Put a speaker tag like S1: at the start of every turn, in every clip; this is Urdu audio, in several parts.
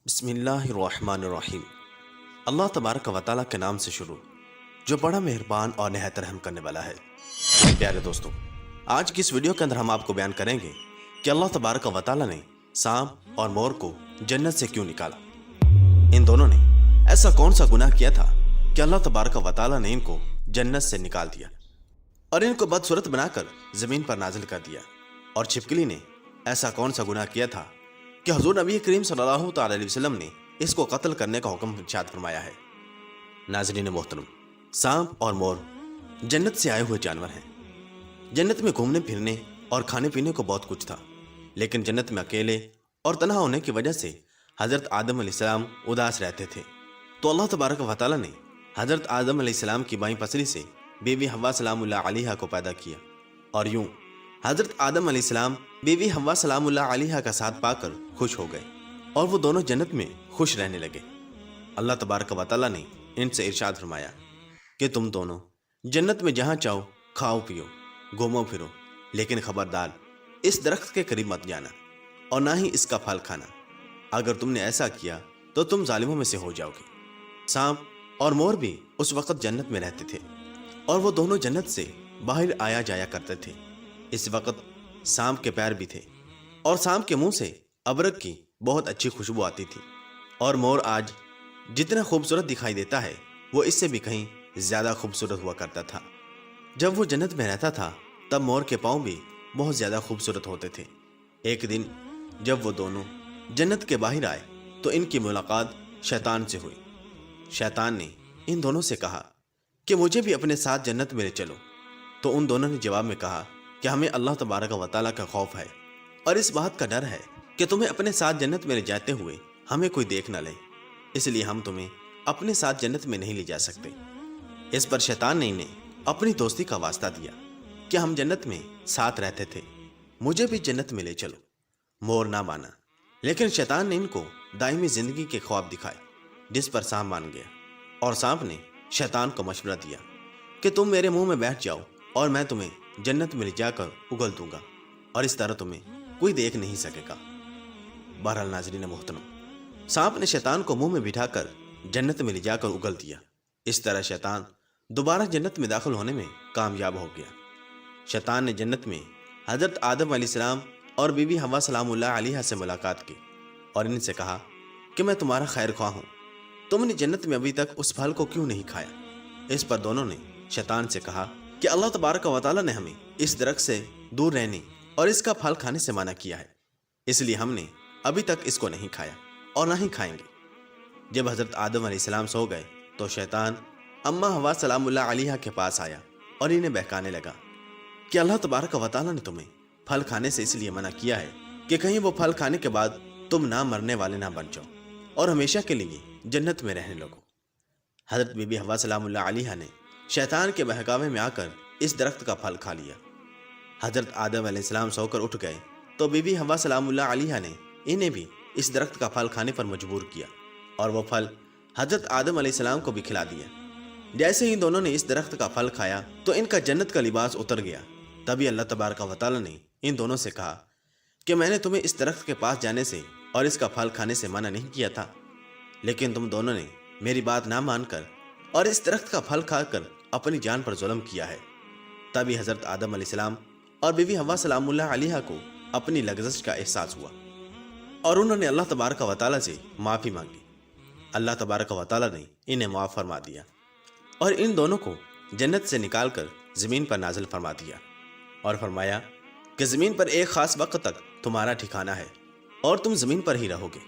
S1: بسم اللہ الرحمن الرحیم۔ اللہ تبارک و تعالیٰ کے نام سے شروع جو بڑا مہربان اور نہایت رحم کرنے والا ہے۔ پیارے دوستو، آج کی اس ویڈیو کے اندر ہم آپ کو بیان کریں گے کہ اللہ تبارک و تعالیٰ نے سانپ اور مور کو جنت سے کیوں نکالا۔ ان دونوں نے ایسا کون سا گناہ کیا تھا کہ اللہ تبارک و تعالیٰ نے ان کو جنت سے نکال دیا اور ان کو بدصورت بنا کر زمین پر نازل کر دیا؟ اور چھپکلی نے ایسا کون سا گناہ کیا تھا کہ حضور نبی کریم صلی اللہ تعالی علیہ وسلم نے اس کو قتل کرنے کا حکم ارشاد فرمایا ہے؟ ناظرین محترم، سانپ اور مور جنت سے آئے ہوئے جانور ہیں۔ جنت میں گھومنے پھرنے اور کھانے پینے کو بہت کچھ تھا، لیکن جنت میں اکیلے اور تنہا ہونے کی وجہ سے حضرت آدم علیہ السلام اداس رہتے تھے۔ تو اللہ تبارک و تعالیٰ نے حضرت آدم علیہ السلام کی بائیں پسلی سے بیوی حوا سلام اللہ علیہا کو پیدا کیا، اور یوں حضرت آدم علیہ السلام بیوی حوا سلام اللہ علیہا کا ساتھ پا کر خوش ہو گئے اور وہ دونوں جنت میں خوش رہنے لگے۔ اللہ تبارک و تعالیٰ نے ان سے ارشاد فرمایا کہ تم دونوں جنت میں جہاں چاہو کھاؤ پیو گھومو پھرو، لیکن خبردار اس درخت کے قریب مت جانا اور نہ ہی اس کا پھل کھانا، اگر تم نے ایسا کیا تو تم ظالموں میں سے ہو جاؤ گے۔ سانپ اور مور بھی اس وقت جنت میں رہتے تھے اور وہ دونوں جنت سے باہر آیا جایا کرتے تھے۔ اس وقت سانپ کے پیر بھی تھے اور سانپ کے منہ سے ابرک کی بہت اچھی خوشبو آتی تھی، اور مور آج جتنا خوبصورت دکھائی دیتا ہے وہ اس سے بھی کہیں زیادہ خوبصورت ہوا کرتا تھا۔ جب وہ جنت میں رہتا تھا تب مور کے پاؤں بھی بہت زیادہ خوبصورت ہوتے تھے۔ ایک دن جب وہ دونوں جنت کے باہر آئے تو ان کی ملاقات شیطان سے ہوئی۔ شیطان نے ان دونوں سے کہا کہ مجھے بھی اپنے ساتھ جنت میں لے چلو، تو ان دونوں نے جواب میں کہا کہ ہمیں اللہ تبارک و تعالیٰ کا خوف ہے اور اس بات کا ڈر ہے کہ تمہیں اپنے ساتھ جنت میں لے جاتے ہوئے ہمیں کوئی دیکھ نہ لے، اس لیے ہم تمہیں اپنے ساتھ جنت میں نہیں لے جا سکتے۔ اس پر شیطان نے انہیں اپنی دوستی کا واسطہ دیا کہ ہم جنت میں ساتھ رہتے تھے، مجھے بھی جنت میں لے چلو۔ مور نہ مانا، لیکن شیطان نے ان کو دائمی زندگی کے خواب دکھائے، جس پر سانپ مان گیا، اور سانپ نے شیطان کو مشورہ دیا کہ تم میرے منہ میں بیٹھ جاؤ اور میں تمہیں جنت میں لے جا کر اگل دوں گا، اور اس طرح تمہیں کوئی دیکھ نہیں سکے گا۔ بہرحال ناظرین محترم، سانپ نے شیطان کو منہ میں بٹھا کر جنت میں لے جا کر اگل دیا۔ اس طرح شیطان دوبارہ جنت میں داخل ہونے میں کامیاب ہو گیا۔ شیطان نے جنت میں حضرت آدم علیہ السلام اور بی بی حوا سلام اللہ علیہا سے ملاقات کی اور ان سے کہا کہ میں تمہارا خیر خواہ ہوں، تم نے جنت میں ابھی تک اس پھل کو کیوں نہیں کھایا؟ اس پر دونوں نے شیطان سے کہا کہ اللہ تبارک و تعالیٰ نے ہمیں اس درخت سے دور رہنے اور اس کا پھل کھانے سے منع کیا ہے، اس لیے ہم نے ابھی تک اس کو نہیں کھایا اور نہ ہی کھائیں گے۔ جب حضرت آدم علیہ السلام سو گئے تو شیطان اماں حوا سلام اللہ علیہا کے پاس آیا اور انہیں بہکانے لگا کہ اللہ تبارک و تعالیٰ نے تمہیں پھل کھانے سے اس لیے منع کیا ہے کہ کہیں وہ پھل کھانے کے بعد تم نہ مرنے والے نہ بن جاؤ اور ہمیشہ کے لیے جنت میں رہنے لگو۔ حضرت بی بی حوا سلام اللہ علیہا نے شیطان کے بہکاوے میں آ کر اس درخت کا پھل کھا لیا۔ حضرت آدم علیہ السلام سو کر اٹھ گئے تو بی بی حوا سلام اللہ علیہا نے انہیں بھی اس درخت کا پھل کھانے پر مجبور کیا، اور وہ پھل حضرت آدم علیہ السلام کو بھی کھلا دیا۔ جیسے ہی دونوں نے اس درخت کا پھل کھایا تو ان کا جنت کا لباس اتر گیا۔ تبھی اللہ تبارک و تعالیٰ نے ان دونوں سے کہا کہ میں نے تمہیں اس درخت کے پاس جانے سے اور اس کا پھل کھانے سے منع نہیں کیا تھا، لیکن تم دونوں نے میری بات نہ مان کر اور اس درخت کا پھل کھا کر اپنی جان پر ظلم کیا ہے۔ تبھی حضرت آدم علیہ السلام اور بی بی حوا سلام اللہ علیہا کو اپنی لغزش کا احساس ہوا اور انہوں نے اللہ تبارک و تعالیٰ سے معافی مانگی۔ اللہ تبارک و تعالیٰ نے انہیں معاف فرما دیا اور ان دونوں کو جنت سے نکال کر زمین پر نازل فرما دیا اور فرمایا کہ زمین پر ایک خاص وقت تک تمہارا ٹھکانہ ہے اور تم زمین پر ہی رہو گے۔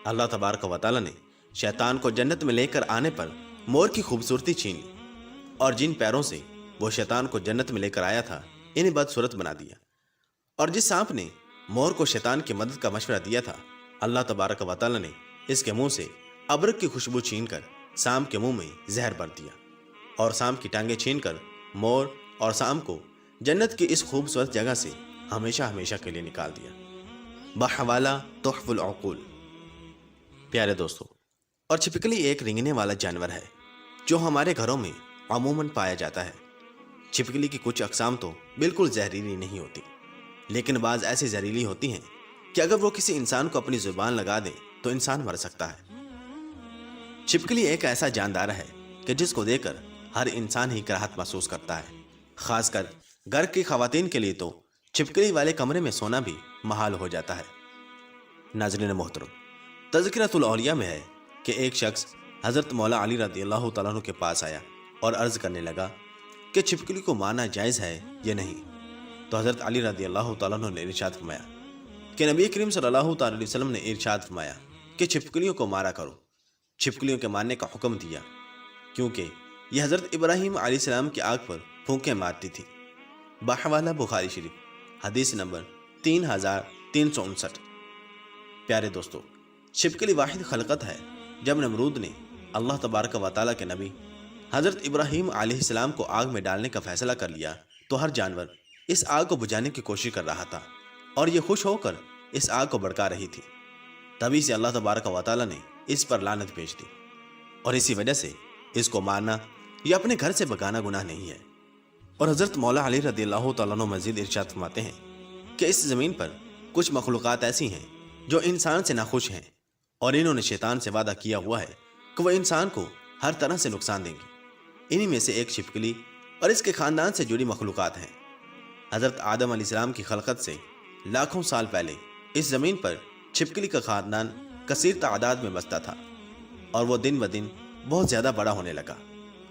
S1: اللہ تبارک و تعالیٰ نے شیطان کو جنت میں لے کر آنے پر مور کی خوبصورتی چھین لی، اور جن پیروں سے وہ شیطان کو جنت میں لے کر آیا تھا انہیں بدصورت بنا دیا، اور جس سانپ نے مور کو شیطان کی مدد کا مشورہ دیا تھا اللہ تبارک و تعالیٰ نے اس کے منہ سے ابرک کی خوشبو چھین کر سانپ کے منہ میں زہر بھر دیا، اور سانپ کی ٹانگیں چھین کر مور اور سانپ کو جنت کی اس خوبصورت جگہ سے ہمیشہ ہمیشہ کے لیے نکال دیا۔ بحوالہ تحف العقول۔ پیارے دوستو، اور چھپکلی ایک رینگنے والا جانور ہے جو ہمارے گھروں میں عموماً پایا جاتا ہے۔ چھپکلی کی کچھ اقسام تو بالکل زہریلی نہیں ہوتی، لیکن بعض ایسی زہریلی ہوتی ہیں کہ اگر وہ کسی انسان کو اپنی زبان لگا دیں تو انسان مر سکتا ہے۔ چھپکلی ایک ایسا جاندار ہے کہ جس کو دیکھ کر ہر انسان ہی کراہت محسوس کرتا ہے۔ خاص کر گھر کی خواتین کے لیے تو چھپکلی والے کمرے میں سونا بھی محال ہو جاتا ہے۔ ناظرین محترم، تذکرۃ الاولیاء میں ہے کہ ایک شخص حضرت مولا علی رضی اللہ تعالیٰ عنہ کے پاس آیا اور عرض کرنے لگا کہ چھپکلی کو مارنا جائز ہے یا نہیں۔ تو حضرت علی رضی اللہ تعالیٰ عنہ نے ارشاد فرمایا کہ نبی کریم صلی اللہ تعالیٰ علیہ وسلم نے ارشاد فرمایا کہ چھپکلیوں کو مارا کرو۔ چھپکلیوں کے مارنے کا حکم دیا کیونکہ یہ حضرت ابراہیم علیہ السلام کی آگ پر پھونکیں مارتی تھی۔ بحوالہ بخاری شریف حدیث نمبر 3359۔ پیارے دوستو، چھپکلی واحد خلقت ہے۔ جب نمرود نے اللہ تبارک و تعالیٰ کے نبی حضرت ابراہیم علیہ السلام کو آگ میں ڈالنے کا فیصلہ کر لیا تو ہر جانور اس آگ کو بجھانے کی کوشش کر رہا تھا اور یہ خوش ہو کر اس آگ کو بھڑکا رہی تھی۔ تبھی سے اللہ تبارک و تعالیٰ نے اس پر لعنت بھیج دی اور اسی وجہ سے اس کو مارنا یا اپنے گھر سے بھگانا گناہ نہیں ہے۔ اور حضرت مولا علی رضی اللہ تعالیٰ عنہ مزید ارشاد فرماتے ہیں کہ اس زمین پر کچھ مخلوقات ایسی ہیں جو انسان سے ناخوش ہیں اور انہوں نے شیطان سے وعدہ کیا ہوا ہے کہ وہ انسان کو ہر طرح سے نقصان دیں گی۔ انہی میں سے ایک چھپکلی اور اس کے خاندان سے جڑی مخلوقات ہیں۔ حضرت آدم علیہ السلام کی خلقت سے لاکھوں سال پہلے اس زمین پر چھپکلی کا خاندان کثیر تعداد میں بستا تھا اور وہ دن بدن بہت زیادہ بڑا ہونے لگا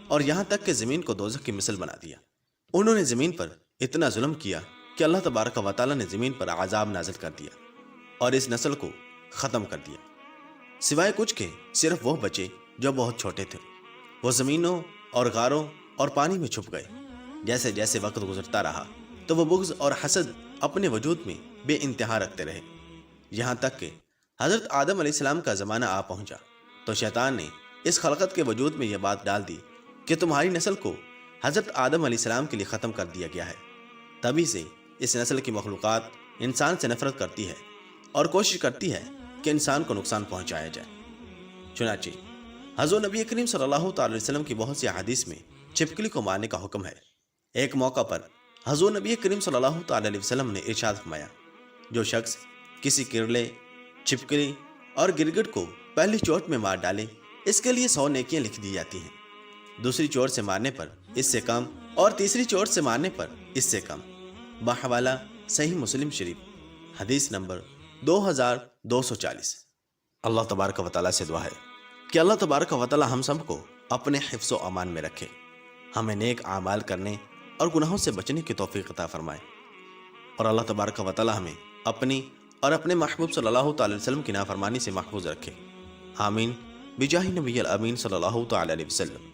S1: اور یہاں تک کہ زمین کو دوزخ کی مثل بنا دیا۔ انہوں نے زمین پر اتنا ظلم کیا کہ اللہ تبارک و تعالیٰ نے زمین پر عذاب نازل کر دیا اور اس نسل کو ختم کر دیا، سوائے کچھ کے صرف وہ بچے جو بہت چھوٹے تھے۔ وہ زمینوں اور غاروں اور پانی میں چھپ گئے۔ جیسے جیسے وقت گزرتا رہا تو وہ بغض اور حسد اپنے وجود میں بے انتہا رکھتے رہے، یہاں تک کہ حضرت آدم علیہ السلام کا زمانہ آ پہنچا تو شیطان نے اس خلقت کے وجود میں یہ بات ڈال دی کہ تمہاری نسل کو حضرت آدم علیہ السلام کے لیے ختم کر دیا گیا ہے۔ تبھی سے اس نسل کی مخلوقات انسان سے نفرت کرتی ہے اور کوشش کرتی ہے کہ انسان کو نقصان پہنچایا جائے۔ چنانچہ حضور نبی کریم صلی اللہ تعالی وسلم کی بہت سی احادیث میں چھپکلی کو مارنے کا حکم ہے۔ ایک موقع پر حضور نبی کریم صلی اللہ تعالی علیہ وسلم نے ارشاد فرمایا، جو شخص کسی کرلے، چھپکلی اور گرگٹ کو پہلی چوٹ میں مار ڈالے اس کے لیے 100 نیکیاں لکھ دی جاتی ہیں، دوسری چوٹ سے مارنے پر اس سے کم اور تیسری چوٹ سے مارنے پر اس سے کم۔ بحوالہ صحیح مسلم شریف حدیث نمبر 2240۔ اللہ تبارک و تعالیٰ سے دعا ہے کہ اللہ تبارک و تعالیٰ ہم سب کو اپنے حفظ و امان میں رکھے، ہمیں نیک اعمال کرنے اور گناہوں سے بچنے کی توفیق عطا فرمائے، اور اللہ تبارک و تعالیٰ ہمیں اپنی اور اپنے محبوب صلی اللہ تعالی وسلم کی نافرمانی سے محفوظ رکھے۔ آمین بجاہ نبی الامین صلی اللہ تعالی علیہ وسلم۔